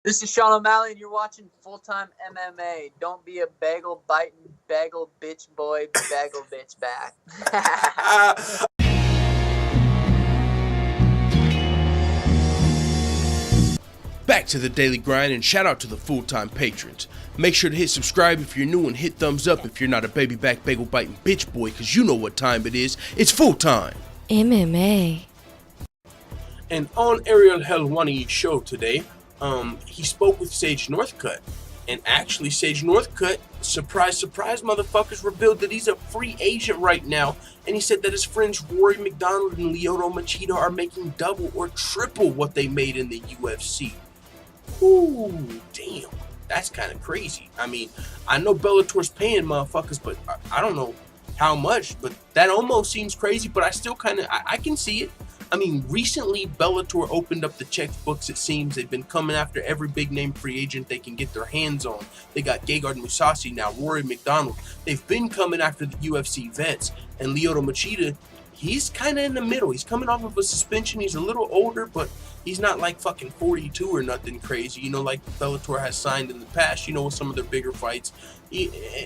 This is Sean O'Malley, and you're watching Full-Time MMA. Don't be a bagel biting, bagel bitch boy, bagel bitch back. Back to the daily grind, and shout out to the full-time patrons. Make sure to hit subscribe if you're new and hit thumbs up if you're not a baby back bagel biting bitch boy, cause you know what time it is. It's full time MMA. And on Ariel Helwani's show today, he spoke with Sage Northcutt. And actually, Sage Northcutt, surprise, surprise, motherfuckers, revealed that he's a free agent right now. And he said that his friends Rory McDonald and Lyoto Machida are making double or triple what they made in the UFC. Ooh, damn. That's kind of crazy. I mean, I know Bellator's paying motherfuckers, but I don't know how much. But that almost seems crazy, but I still kind of, I can see it. I mean, recently Bellator opened up the checkbooks, it seems. They've been coming after every big name free agent they can get their hands on. They got Gegard Mousasi now, Rory McDonald. They've been coming after the UFC vets. And Lyoto Machida, he's kind of in the middle. He's coming off of a suspension. He's a little older, but he's not like fucking 42 or nothing crazy, you know, like Bellator has signed in the past, you know, with some of their bigger fights.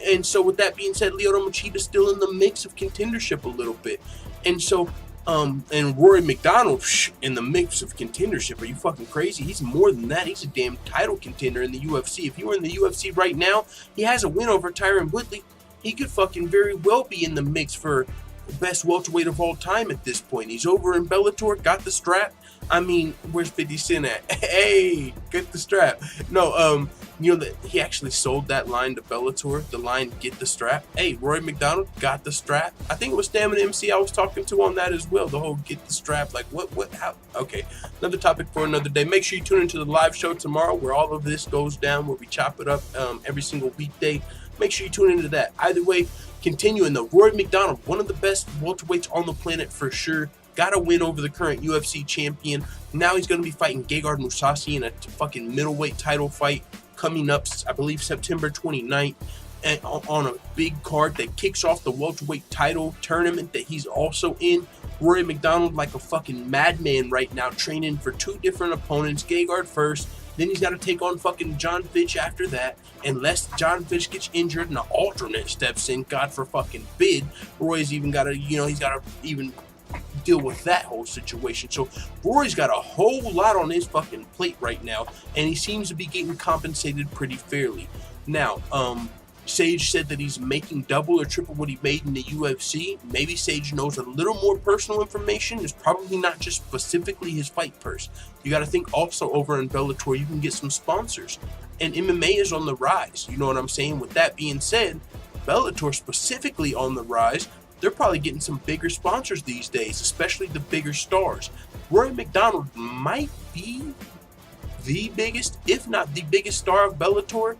And so with that being said, Lyoto Machida's still in the mix of contendership a little bit. And so and Rory McDonald in the mix of contendership. Are you fucking crazy? He's more than that. He's a damn title contender in the UFC. If he were in the UFC right now, he has a win over Tyron Woodley. He could fucking very well be in the mix for best welterweight of all time at this point. He's over in Bellator, got the strap. I mean, where's 50 Cent at? Hey, get the strap. No, you know that he actually sold that line to Bellator, the line "Get the strap." Hey, Roy McDonald got the strap. I think it was Stamina MC I was talking to on that as well. The whole "Get the strap," like what, how? Okay, another topic for another day. Make sure you tune into the live show tomorrow, where all of this goes down, where we chop it up every single weekday. Make sure you tune into that. Either way, continuing though, Rory McDonald, one of the best welterweights on the planet for sure. Got a win over the current UFC champion. Now he's going to be fighting Gegard Mousasi in a fucking middleweight title fight coming up, I believe, September 29th, and on a big card that kicks off the welterweight title tournament that he's also in. Rory McDonald like a fucking madman right now, training for two different opponents. Gegard first, then he's got to take on fucking John Fitch after that. Unless John Fitch gets injured and an alternate steps in, God for fucking bid, Roy's even got to, you know, he's got to even deal with that whole situation. So Rory's got a whole lot on his fucking plate right now, and he seems to be getting compensated pretty fairly. Now, Sage said that he's making double or triple what he made in the UFC. Maybe Sage knows a little more personal information. It's probably not just specifically his fight purse. You got to think also over in Bellator, you can get some sponsors. And MMA is on the rise. You know what I'm saying? With that being said, Bellator specifically on the rise. They're probably getting some bigger sponsors these days, especially the bigger stars. Rory McDonald might be the biggest, if not the biggest star of Bellator.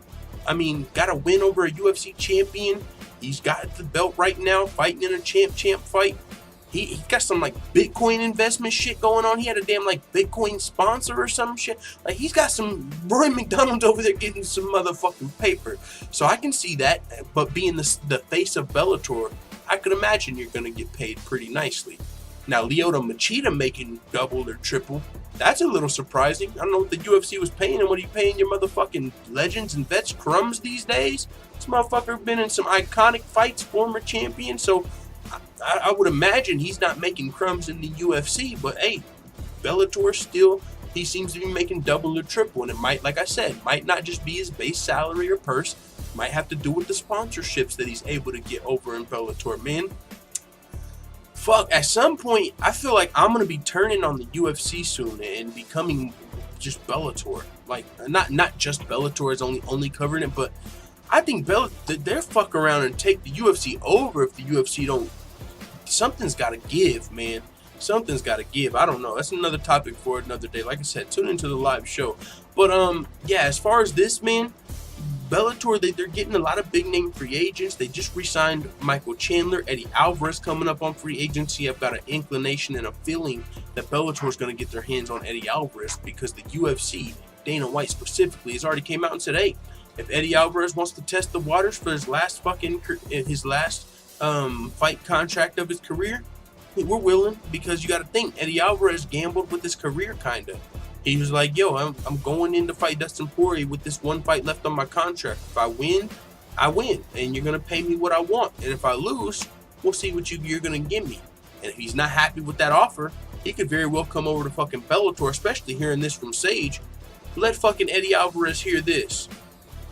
I mean, got a win over a UFC champion. He's got the belt right now, fighting in a champ fight. He got some like Bitcoin investment shit going on. He had a damn like Bitcoin sponsor or some shit. Like he's got some Rory McDonald over there getting some motherfucking paper. So I can see that. But being the face of Bellator, I could imagine you're going to get paid pretty nicely. Now, Lyoto Machida making double or triple, that's a little surprising. I don't know what the UFC was paying and what are you paying your motherfucking legends and vets crumbs these days? This motherfucker been in some iconic fights, former champion, so I would imagine he's not making crumbs in the UFC, but hey, Bellator still, he seems to be making double or triple, and it might, like I said, might not just be his base salary or purse, might have to do with the sponsorships that he's able to get over in Bellator. Man, fuck, at some point, I feel like I'm going to be turning on the UFC soon and becoming just Bellator. Like, not just Bellator is only covering it, but I think they're fuck around and take the UFC over if the UFC don't. Something's got to give, man. Something's got to give. I don't know. That's another topic for another day. Like I said, tune into the live show. But, yeah, as far as this, man, Bellator, they're getting a lot of big name free agents. They just re-signed Michael Chandler, Eddie Alvarez coming up on free agency. I've got an inclination and a feeling that Bellator is going to get their hands on Eddie Alvarez because the UFC, Dana White specifically, has already came out and said, hey, if Eddie Alvarez wants to test the waters for his last fight contract of his career, we're willing, because you got to think Eddie Alvarez gambled with his career kind of. He was like, yo, I'm going in to fight Dustin Poirier with this one fight left on my contract. If I win, I win, and you're going to pay me what I want. And if I lose, we'll see what you're going to give me. And if he's not happy with that offer, he could very well come over to fucking Bellator, especially hearing this from Sage. Let fucking Eddie Alvarez hear this.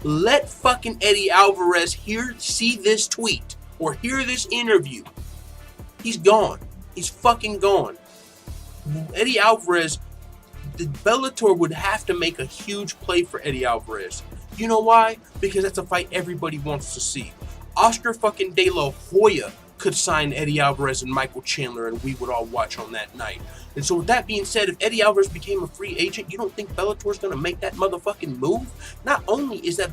Let fucking Eddie Alvarez see this tweet or hear this interview. He's gone. He's fucking gone. Eddie Alvarez, the Bellator would have to make a huge play for Eddie Alvarez. You know why? Because that's a fight everybody wants to see. Oscar fucking De La Hoya could sign Eddie Alvarez and Michael Chandler, and we would all watch on that night. And so with that being said, if Eddie Alvarez became a free agent, you don't think Bellator's going to make that motherfucking move? Not only is that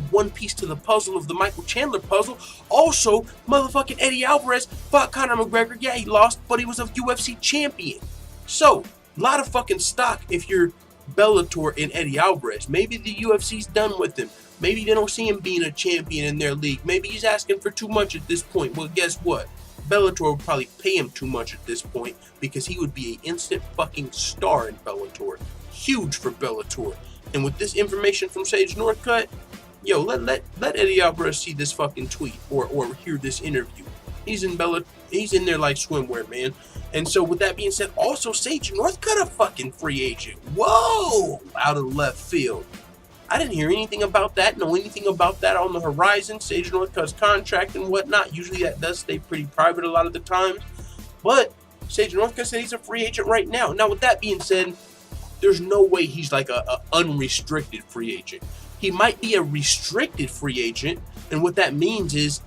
one piece to the puzzle of the Michael Chandler puzzle, also motherfucking Eddie Alvarez fought Conor McGregor. Yeah, he lost, but he was a UFC champion. So, a lot of fucking stock if you're Bellator and Eddie Alvarez. Maybe the UFC's done with him. Maybe they don't see him being a champion in their league. Maybe he's asking for too much at this point. Well, guess what? Bellator would probably pay him too much at this point because he would be an instant fucking star in Bellator. Huge for Bellator. And with this information from Sage Northcutt, yo, let Eddie Alvarez see this fucking tweet or hear this interview. He's in there like swimwear, man. And so with that being said, also Sage Northcutt a fucking free agent. Whoa! Out of left field. I didn't hear anything about that, know anything about that on the horizon. Sage Northcutt's contract and whatnot. Usually that does stay pretty private a lot of the times. But Sage Northcutt said he's a free agent right now. Now, with that being said, there's no way he's like a unrestricted free agent. He might be a restricted free agent, and what that means is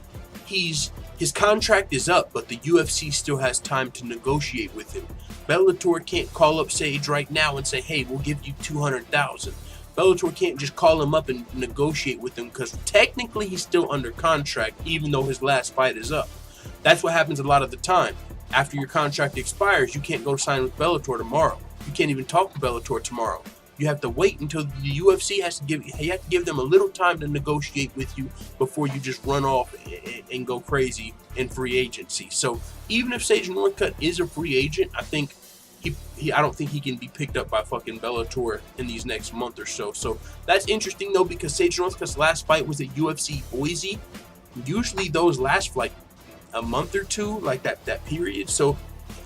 his contract is up, but the UFC still has time to negotiate with him. Bellator can't call up Sage right now and say, hey, we'll give you $200,000. Bellator can't just call him up and negotiate with him because technically he's still under contract even though his last fight is up. That's what happens a lot of the time. After your contract expires, you can't go sign with Bellator tomorrow. You can't even talk to Bellator tomorrow. You have to wait until the UFC you have to give them a little time to negotiate with you before you just run off and go crazy in free agency. So even if Sage Northcutt is a free agent, I think I don't think he can be picked up by fucking Bellator in these next month or so. So that's interesting though, because Sage Northcutt's last fight was at UFC Boise. Usually those last like a month or two, like that period. So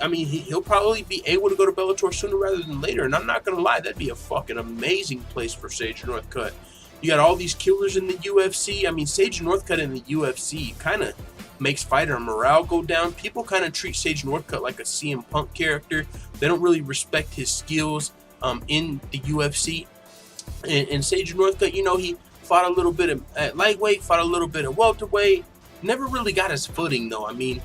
I mean, he'll probably be able to go to Bellator sooner rather than later. And I'm not gonna lie, that'd be a fucking amazing place for Sage Northcutt. You got all these killers in the UFC. I mean, Sage Northcutt in the UFC kind of makes fighter morale go down. People kind of treat Sage Northcutt like a CM Punk character. They don't really respect his skills in the UFC. And Sage Northcutt, you know, he fought a little bit at lightweight, fought a little bit at welterweight. Never really got his footing, though. I mean,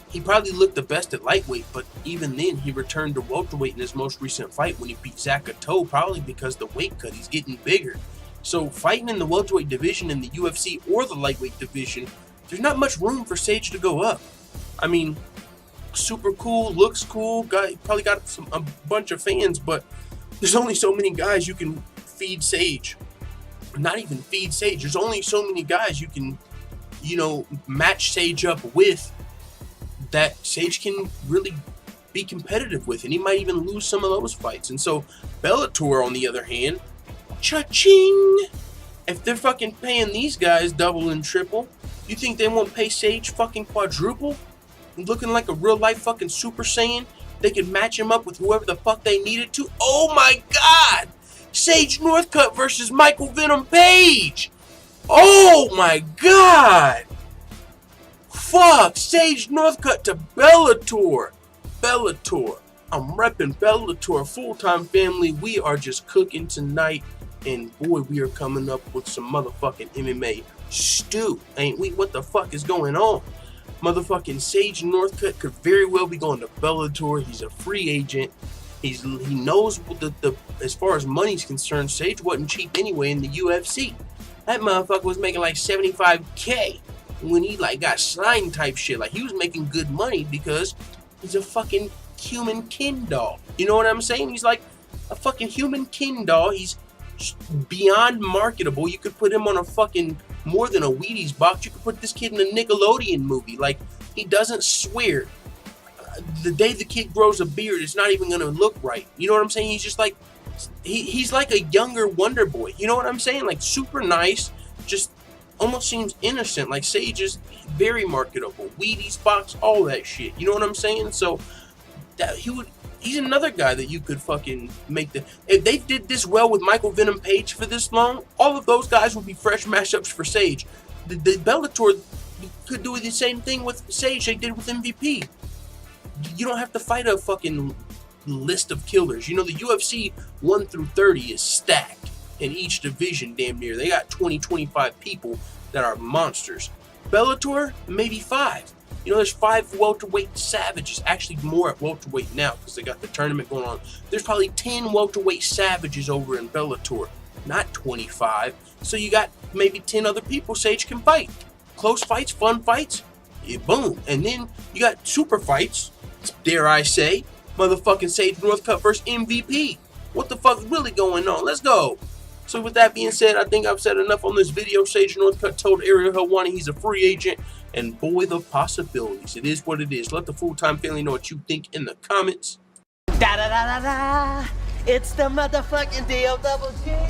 he probably looked the best at lightweight, but even then, he returned to welterweight in his most recent fight when he beat Zakato, probably because the weight cut, he's getting bigger. So fighting in the welterweight division in the UFC or the lightweight division, there's not much room for Sage to go up. I mean, super cool, looks cool, probably got a bunch of fans, but there's only so many guys you can feed Sage. Not even feed Sage. There's only so many guys you can, you know, match Sage up with that Sage can really be competitive with, and he might even lose some of those fights. And so Bellator, on the other hand, cha-ching! If they're fucking paying these guys double and triple, you think they won't pay Sage fucking quadruple? Looking like a real life fucking Super Saiyan? They could match him up with whoever the fuck they needed to. Oh my god! Sage Northcutt versus Michael Venom Page! Oh my god! Fuck! Sage Northcutt to Bellator! Bellator. I'm repping Bellator. Full-time family. We are just cooking tonight. And boy, we are coming up with some motherfucking MMA stew. Ain't we? What the fuck is going on? Motherfucking Sage Northcutt could very well be going to Bellator. He's a free agent. He knows the as far as money's concerned, Sage wasn't cheap anyway in the UFC. That motherfucker was making like $75K when he like got signed type shit. Like he was making good money because he's a fucking human kin doll. You know what I'm saying? He's like a fucking human kin doll. He's beyond marketable. You could put him on a fucking more than a Wheaties box. You could put this kid in a Nickelodeon movie. Like, he doesn't swear. The day the kid grows a beard, it's not even gonna look right. You know what I'm saying? He's just like he's like a younger Wonder Boy. You know what I'm saying? Like super nice, just almost seems innocent. Like Sage is very marketable. Wheaties box, all that shit. You know what I'm saying? So that he's another guy that you could fucking make the. If they did this well with Michael Venom Page for this long, all of those guys would be fresh mashups for Sage. The Bellator could do the same thing with Sage they did with MVP. You don't have to fight a fucking list of killers. You know, the UFC 1 through 30 is stacked in each division damn near. They got 20-25 people that are monsters. Bellator, maybe 5. You know, there's 5 welterweight savages. Actually, more at welterweight now because they got the tournament going on. There's probably 10 welterweight savages over in Bellator, not 25. So you got maybe 10 other people Sage can fight. Close fights, fun fights, yeah, boom. And then you got super fights, dare I say, motherfucking Sage Northcutt versus MVP. What the fuck is really going on? Let's go. So with that being said, I think I've said enough on this video. Sage Northcutt told Ariel Helwani he's a free agent, and boy, the possibilities. It is what it is. Let the full-time family know what you think in the comments. Da da da da da. It's the motherfucking DOWG.